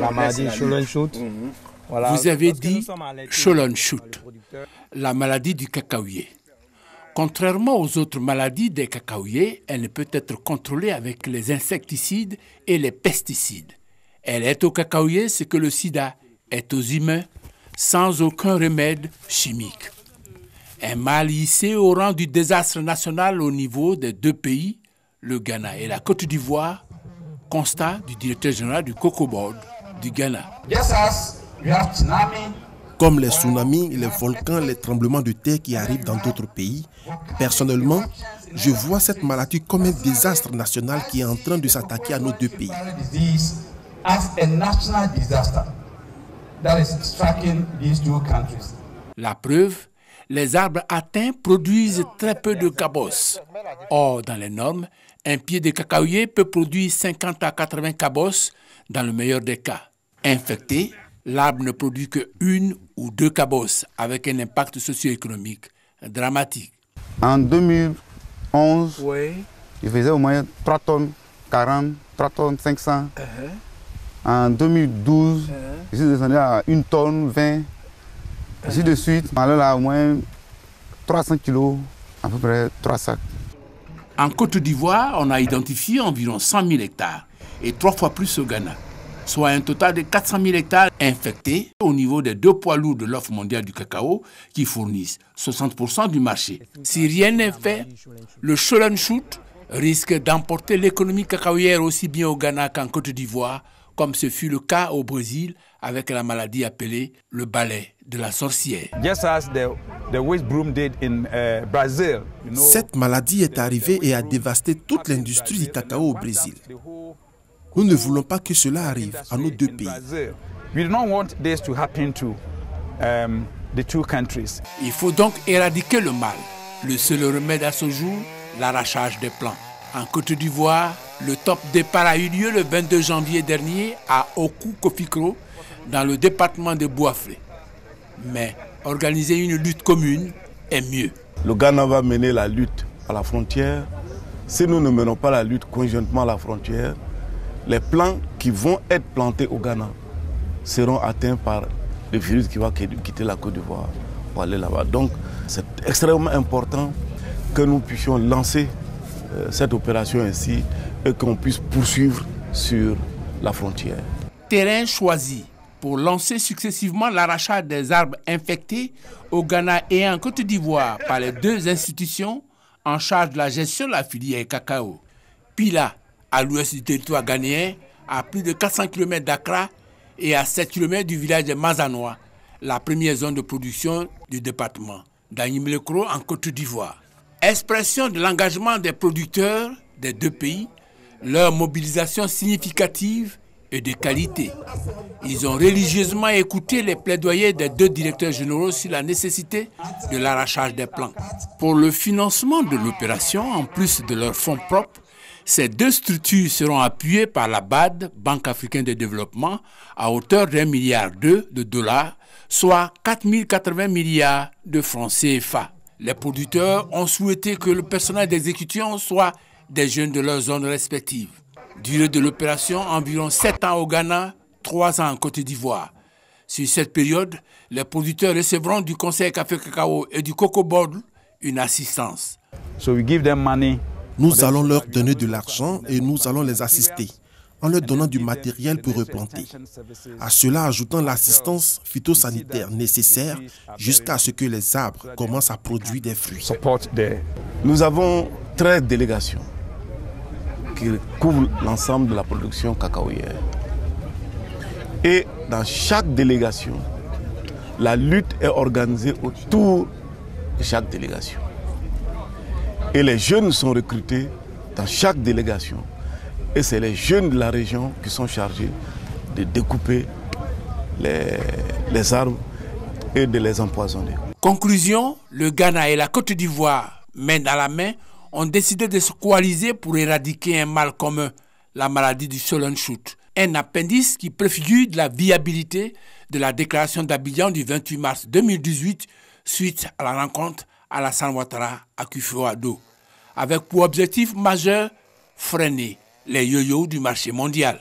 la maladie Shoulon-Shoot. Voilà. Vous avez dit Shoulon-Shoot, la maladie du cacaoyer. Contrairement aux autres maladies des cacaoyers, elle ne peut être contrôlée avec les insecticides et les pesticides. Elle est au cacaoyer ce que le sida est aux humains, sans aucun remède chimique. Un mal hissé au rang du désastre national au niveau des deux pays, le Ghana et la Côte d'Ivoire, constat du directeur général du Cocoa Board du Ghana. Comme les tsunamis, les volcans, les tremblements de terre qui arrivent dans d'autres pays, personnellement, je vois cette maladie comme un désastre national qui est en train de s'attaquer à nos deux pays. La preuve, les arbres atteints produisent très peu de cabosses. Or, dans les normes, un pied de cacaoyer peut produire 50 à 80 cabosses dans le meilleur des cas. Infecté, l'arbre ne produit que 1 ou 2 cabosses avec un impact socio-économique dramatique. En 2011, il faisait au moins 3 tonnes 40, 3 tonnes 500. En 2012, je suis descendu à 1 tonne 20. Ainsi de suite, alors là, au moins 300 kilos, à peu près 3 sacs. En Côte d'Ivoire, on a identifié environ 100 000 hectares et 3 fois plus au Ghana, soit un total de 400 000 hectares infectés au niveau des 2 poids lourds de l'offre mondiale du cacao qui fournissent 60% du marché. Si rien n'est fait, le Shoulon-Shoot risque d'emporter l'économie cacaoyère aussi bien au Ghana qu'en Côte d'Ivoire, comme ce fut le cas au Brésil avec la maladie appelée le balai de la sorcière. Cette maladie est arrivée et a dévasté toute l'industrie du cacao au Brésil. Nous ne voulons pas que cela arrive à nos deux pays. Il faut donc éradiquer le mal. Le seul remède à ce jour, l'arrachage des plants. En Côte d'Ivoire, le top départ a eu lieu le 22 janvier dernier à Oku-Kofikro, dans le département de Bouaflé. Mais organiser une lutte commune est mieux. Le Ghana va mener la lutte à la frontière. Si nous ne menons pas la lutte conjointement à la frontière, les plants qui vont être plantés au Ghana seront atteints par le virus qui va quitter la Côte d'Ivoire pour aller là-bas. Donc c'est extrêmement important que nous puissions lancer cette opération ainsi et qu'on puisse poursuivre sur la frontière. Terrain choisi pour lancer successivement l'arrachage des arbres infectés au Ghana et en Côte d'Ivoire par les 2 institutions en charge de la gestion de la filière cacao. Pila, à l'ouest du territoire ghanéen, à plus de 400 km d'Accra et à 7 km du village de Mazanoa, la première zone de production du département, d'Agnimelekro en Côte d'Ivoire. Expression de l'engagement des producteurs des 2 pays, leur mobilisation significative et de qualité. Ils ont religieusement écouté les plaidoyers des 2 directeurs généraux sur la nécessité de l'arrachage des plants. Pour le financement de l'opération, en plus de leurs fonds propres, ces 2 structures seront appuyées par la BAD, Banque africaine de développement, à hauteur d'1,2 milliard de dollars, soit 4 080 milliards de francs CFA. Les producteurs ont souhaité que le personnel d'exécution soit des jeunes de leurs zones respectives. Durée de l'opération, environ 7 ans au Ghana, 3 ans en Côte d'Ivoire. Sur cette période, les producteurs recevront du Conseil Café Cacao et du Cocoa Board une assistance. Nous allons leur donner de l'argent et nous allons les assister en leur donnant du matériel pour replanter. À cela, ajoutant l'assistance phytosanitaire nécessaire jusqu'à ce que les arbres commencent à produire des fruits. Nous avons 13 délégations qui couvrent l'ensemble de la production cacaoyère. Et dans chaque délégation, la lutte est organisée autour de chaque délégation. Et les jeunes sont recrutés dans chaque délégation. Et c'est les jeunes de la région qui sont chargés de découper les arbres et de les empoisonner. Conclusion, le Ghana et la Côte d'Ivoire, main dans la main, ont décidé de se coaliser pour éradiquer un mal commun, la maladie du Shoulon-Shoot. Un appendice qui préfigure de la viabilité de la déclaration d'Abidjan du 28 mars 2018 suite à la rencontre Alassane Ouattara à Akufo-Addo, avec pour objectif majeur freiner les yo-yo du marché mondial.